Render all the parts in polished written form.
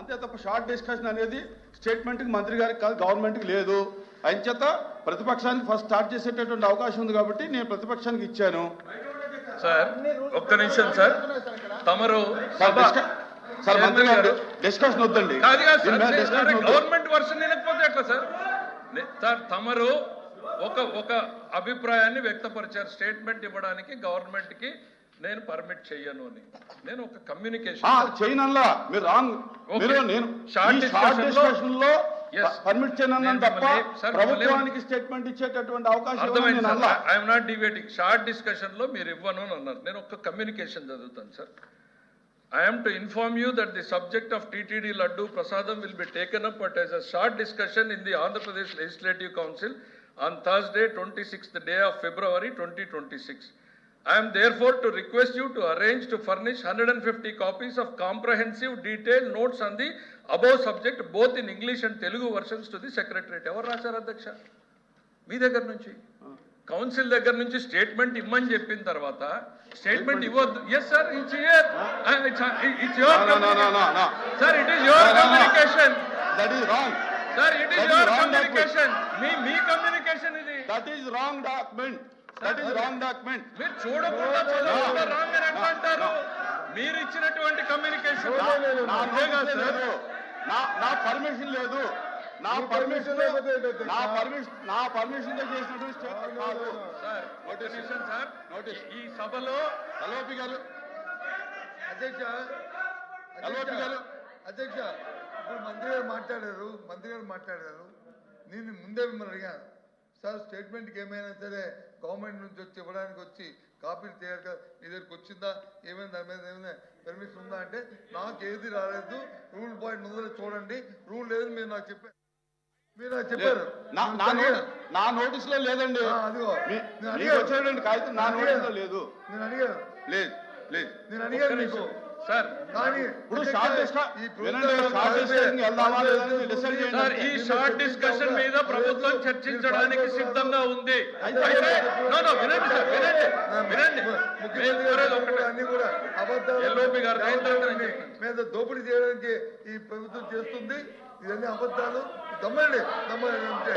అంతే తప్ప short discussion అనేది స్టేట్మెంట్కి మంత్రి గారికి కాదు, గవర్నమెంట్కి లేదు. ఆయన చేత ప్రతిపక్షానికి ఫస్ట్ స్టార్ట్ చేసేటటువంటి అవకాశం ఉంది కాబట్టి నేను ప్రతిపక్షానికి ఇచ్చాను. సార్ ఒక్క నిమిషం సార్, తమరు సార్ మంత్రి గారు డిస్కషన్ వద్దండి. గవర్నమెంట్ వర్షన్ వినకపోతే ఎట్లా సార్? సార్ తమరు ఒక అభిప్రాయాన్ని వ్యక్తపరిచారు, స్టేట్మెంట్ ఇవ్వడానికి గవర్నమెంట్ కి నేను పర్మిట్ చెయ్యను అని. నేను ఒక కమ్యూనికేషన్ చేయనల్లా మీరు రాంగ్. నేను షార్ట్ డిస్కషన్ లో పర్మిట్ చేయనన్నాను తప్ప ప్రభుత్వానికి స్టేట్మెంట్ ఇచ్చేటటువంటి అవకాశం I'm not debating. Short discussion లో మీరు ఇవ్వను అని అన్నారు. నేను ఒక కమ్యూనికేషన్ చదువుతాను sir. I am to inform you that the subject of TTD Laddu Prasadam will be taken up as a short discussion in the Andhra Pradesh Legislative Council on Thursday, 26th day of February 2026. I am therefore to request you to arrange to furnish 150 copies of comprehensive detailed notes on the above subject both in English and Telugu versions to the Secretariat. Evaru racharu Adhyaksha? మీ దగ్గర నుంచి council దగ్గర నుంచి statement ఇమ్మని చెప్పిన తర్వాత statement ఇవ్వద్దు. Yes sir, it's here, it's your sir, it is your communication. That is wrong sir, it is your communication. మీ communication ఇది. That is wrong document. That is wrong document. మీరు చూడకుండా చదవకుండా రాంగ్ అని అంటారు. మీరు ఇచ్చినటువంటి కమ్యూనికేషన్ నా పర్మిషన్ లేదు. నా పర్మిషన్ చేసినటువంటి స్టేట్మెంట్ కాదు సార్. సార్ నోటీస్ ఈ సభలో ఎల్ఓపి గారు అధ్యక్ష ఇప్పుడు మంత్రి గారు మాట్లాడారు. నేను ముందే మిమ్మల్ని అడిగాను సార్, స్టేట్మెంట్కి ఏమైనా సరే గవర్నమెంట్ నుంచి వచ్చి ఇవ్వడానికి వచ్చి కాపీలు చేయక మీ దగ్గరికి వచ్చిందా, ఏమైనా దాని మీద ఏమైనా పర్మిషన్ ఉందా అంటే నాకు ఏది రాలేదు, రూల్ పాయింట్ ముందర చూడండి, రూల్ లేదు మీరు నాకు చెప్పారు. నా నోటీస్ లో లేదండి. వచ్చేటండి కాగితం నా నోటీస్ లో లేదు. నేను అడిగాను లేదు లేదు నేను అడిగాను మీకు సార్. కానీ ఇప్పుడు సార్ ఈ షార్ట్ డిస్కషన్ మీద ప్రభుత్వం చర్చించడానికి సిద్ధంగా ఉంది. అన్ని కూడా అబద్ధాలు మీద దోపిడీ చేయడానికి ఈ ప్రభుత్వం చేస్తుంది. ఇవన్నీ అబద్ధాలు. దమ్మండి అంటే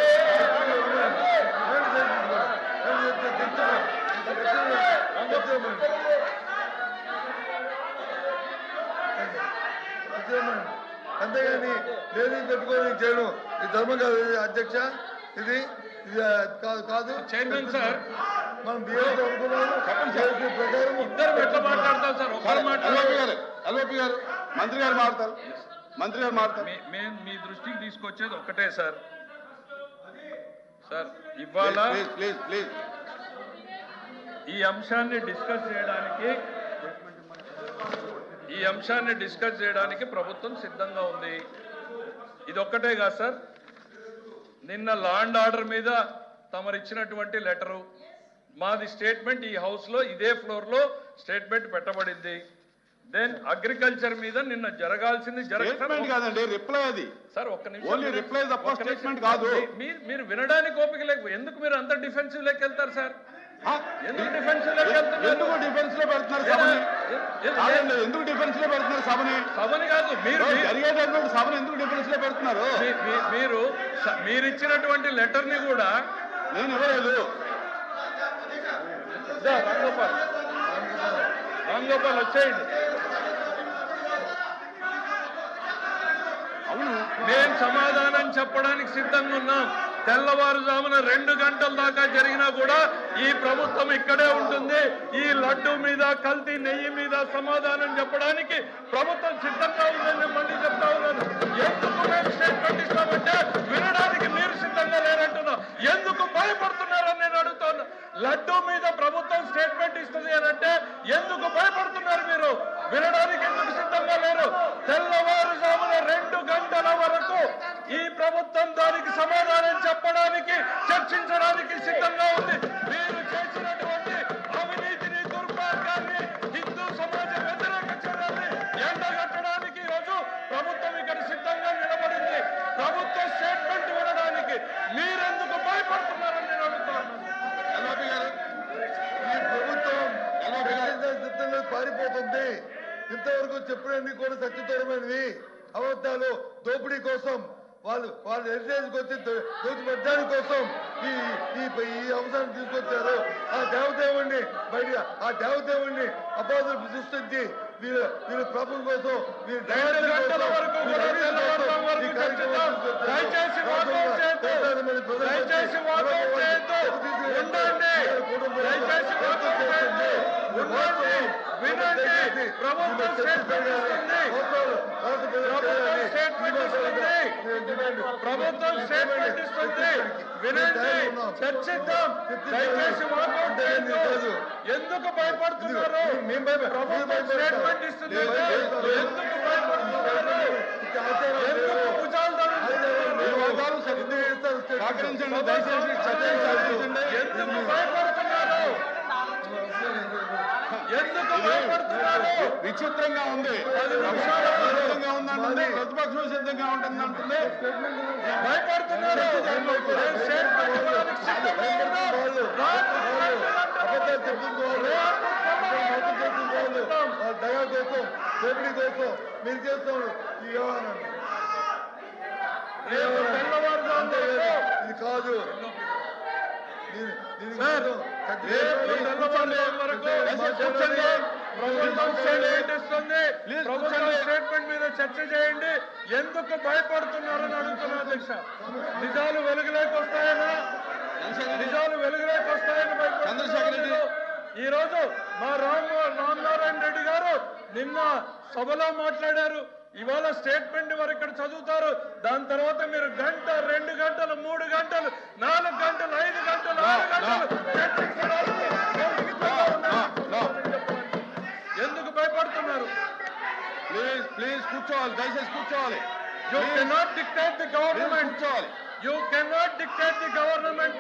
అంతేగాని లేని పెట్టుకొని చేయడం ఇది ధర్మం కాదు అధ్యక్ష. ఇది కాదు చైర్మన్ సార్. మనం బియ్యం అనుకున్నాము ప్రకారం ఇద్దరు ఎట్లా మాట్లాడతాం సార్? ఒకరు మాట్లాడారు, ఎల్ఓపి గారు మంత్రి గారు మాట్లాడతారు. మేము మీ దృష్టికి తీసుకొచ్చేది ఒక్కటే సార్. సార్ ఇవాళ ఈ అంశాన్ని డిస్కస్ చేయడానికి ప్రభుత్వం సిద్ధంగా ఉంది. ఇది ఒక్కటే కాదు సార్. నిన్న లా అండ్ ఆర్డర్ మీద తమరిచ్చినటువంటి లెటరు, మాది స్టేట్మెంట్ ఈ హౌస్ లో ఇదే ఫ్లోర్ లో స్టేట్మెంట్ పెట్టబడింది. దెన్ అగ్రికల్చర్ మీద నిన్న జరగాల్సింది కాదండి, రిప్లై అది సార్. ఒక్క నిమిషం, ఓన్లీ రిప్లై తప్ప స్టేట్మెంట్ కాదు. మీరు వినడానికి ఓపిక లేకపోతే ఎందుకు మీరు అంత డిఫెన్సివ్ లెక్క వెళ్తారు సార్? ఎందుకు డిఫెన్సివ్ లెక్క వెళ్తున్నారు? ఎందుకు డిఫెన్స్ లో పెడుతున్నారు సభని? ఎందుకు డిఫెన్స్ లో పెడుతున్నారు సభని కాదు, మీరు జరిగేటటువంటి సభను ఎందుకు డిఫెన్స్ లో పెడుతున్నారు? మీరు ఇచ్చినటువంటి లెటర్ ని కూడా నేను ఇవ్వలేదు. రామ్ గోపాల్ వచ్చేయండి. మేము సమాధానం చెప్పడానికి సిద్ధంగా ఉన్నాం. తెల్లవారుజామున 2 గంటల దాకా జరిగినా కూడా ఈ ప్రభుత్వం ఇక్కడే ఉంటుంది. ఈ లడ్డు మీద, కల్తీ నెయ్యి మీద సమాధానం చెప్పడానికి ప్రభుత్వం సిద్ధంగా ఉందని మళ్ళీ చెప్తా ఉన్నాను. ఎందుకు మేము స్టేట్మెంట్ ఇస్తామంటే వినడానికి మీరు సిద్ధంగా లేరంటున్నా. ఎందుకు భయపడుతున్నారని నేను అడుగుతాను. లడ్డు మీద ప్రభుత్వం స్టేట్మెంట్ ఇస్తుంది అని అంటే ఎందుకు భయపడుతున్నారు మీరు? వినడానికి ఎందుకు సిద్ధంగా లేరు? తెల్లవారుజామున 2 గంటల వరకు ఈ ప్రభుత్వం దానికి సమాధానం చెప్పడానికి, చర్చించడానికి సిద్ధంగా ఉంది. మీరు చేసినటువంటి అవినీతిని, దుర్మార్గాన్ని, హిందూ సమాజ వ్యతిరేక చర్యల్ని ఎండగట్టడానికి ఈరోజు ప్రభుత్వం ఇక్కడ సిద్ధంగా నిలబడింది. ప్రభుత్వ స్టేట్మెంట్ వినడానికి మీరెందుకు భయపడుతున్నారని నేను అడుగుతున్నాను. ఈ ప్రభుత్వం పారిపోతుంది. ఇంతవరకు చెప్పినన్ని కూడా సత్యదూరమైనవి. అబద్ధాలు దోపిడీ కోసం వాళ్ళు హెరిటేజ్కి వచ్చి దోచి పెట్టడానికి కోసం ఈ ఈ అంశాన్ని తీసుకొచ్చారు. ఆ దేవదేవుణ్ణి బయట ఆ దేవదేవుణ్ణి అబాధులు సృష్టించి వీళ్ళు ప్రభుత్వం కోసం వీళ్ళు 2 గంటల వరకు కూడా తెల్లవారుజాము వరకు చర్చిద్దాం. దయచేసి వాకౌట్ చేయొద్దు. దయచేసి వాకౌట్ చేయొద్దు. ఉండండి. దయచేసి వాకౌట్ చేయొద్దు. ఉండండి. వినండి. ప్రభుత్వం స్టేట్మెంట్ ఇస్తుంది. ప్రభుత్వం స్టేట్మెంట్ ఇస్తుంది. వినండి. చర్చిద్దాం. దయచేసి వాకౌట్ చేయొద్దు. ఎందుకు భయపడుతున్నారు? ప్రభుత్వం స్టేట్మెంట్ ఇస్తుంది. ఎందుకు భయపడుతున్నారు? ఎందుకు భుజాలు సహకరించండి, దయచేసి చర్చను సహకరించండి. ఎందుకు భయపడుతున్నారు? ఎందుకు భయపడుతున్నారు? విచిత్రంగా ఉంది. 10 నిమిషాలు సిద్ధంగా ఉందంటుంది, ప్రతిపక్షం సిద్ధంగా ఉంటుంది అంటుంది. భయపడుతున్నారు. స్టేట్మెంట్ ఇవ్వడానికి సిద్ధంగా ఉన్నాం. దయా కోసం దోపిడీ కోసం మీరు చేస్తున్నారు ఈ వ్యవహారాన్ని. రేపు తెల్లవారుజాము వరకు ఇది కాదు. సార్, రేపు తెల్లవారుజాము వరకు కూర్చోండి. ప్రభుత్వం స్టేట్మెంట్ ఇస్తుంది. ప్రభుత్వం స్టేట్మెంట్ మీద చర్చ చేయండి. ఎందుకు భయపడుతున్నారని అడుగుతున్నా అధ్యక్ష. నిజాలు వెలుగులోకి వస్తాయనా? నిజాలు వెలుగులోకి వస్తాయని భయపడుతున్నారు. ఈ రోజు మా రామనారాయణ రెడ్డి గారు నిన్న సభలో మాట్లాడారు. ఇవాళ స్టేట్మెంట్ వారు ఇక్కడ చదువుతారు. దాని తర్వాత మీరు 1 గంట 2 గంటలు 3 గంటలు 4 గంటలు 5 గంటలు 6 గంటలు ఎందుకు భయపడుతున్నారు? ప్లీజ్ కూర్చోవాలి, దయచేసి కూర్చోవాలి. You cannot dictate the government. కూర్చోవాలి. You cannot dictate the government.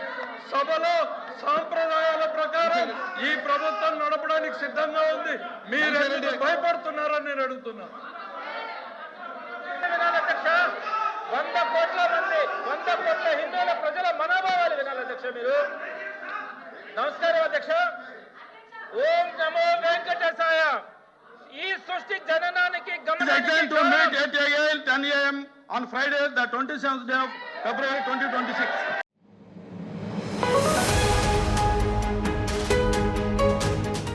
సభలో సాంప్రదాయాల ప్రకారం ఈ ప్రభుత్వం నడపడానికి సిద్ధంగా ఉంది. మీరు ఎందుకు భయపడుతున్నారని నేను అడుగుతున్నా. అధ్యక్ష 100 కోట్ల మంది 100 కోట్ల హిందువుల ప్రజల మనోభావాలు వినాలి అధ్యక్ష మీరు. నమస్కారం అధ్యక్ష. ఓం నమో వెంకటేశాయ. ఈ సృష్టి జననానికి Again to meet at 10 a.m. on Friday, the 27th day of February 2026.